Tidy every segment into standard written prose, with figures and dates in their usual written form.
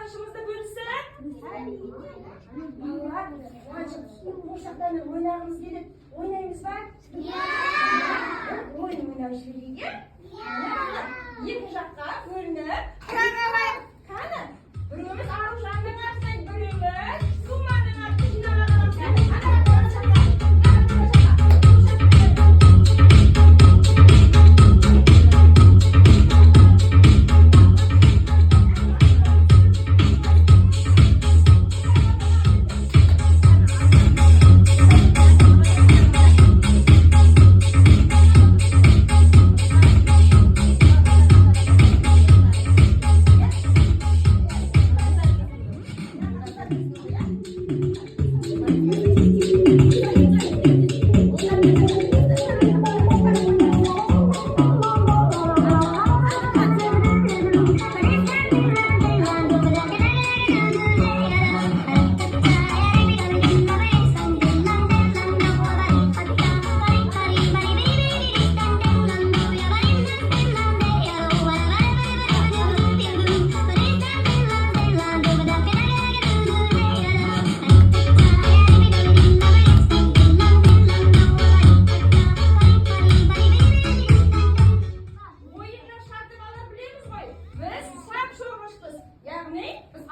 қуанышымызды бөлісіп? Балалар, қуыршақтармен ойнағымыз келеді. Ойнаймыз ба? Ойын ойнап жіберейік. Екі жаққа бөлініп, қаңғалайық. Қаны, біреуміз Аружанның артынан, біреуміз Суманың артынан жиналғанымыз.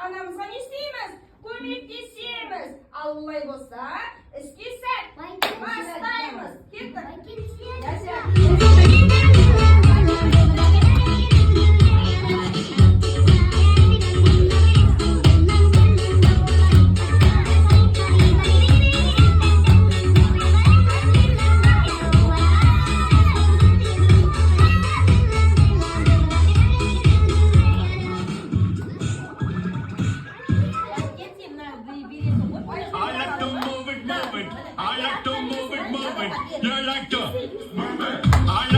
Анамызға не істейміз? Көмектесеміз. Ал олай болса, іске сәт бастаймыз. Кеттік. I like to move it. You like to move it.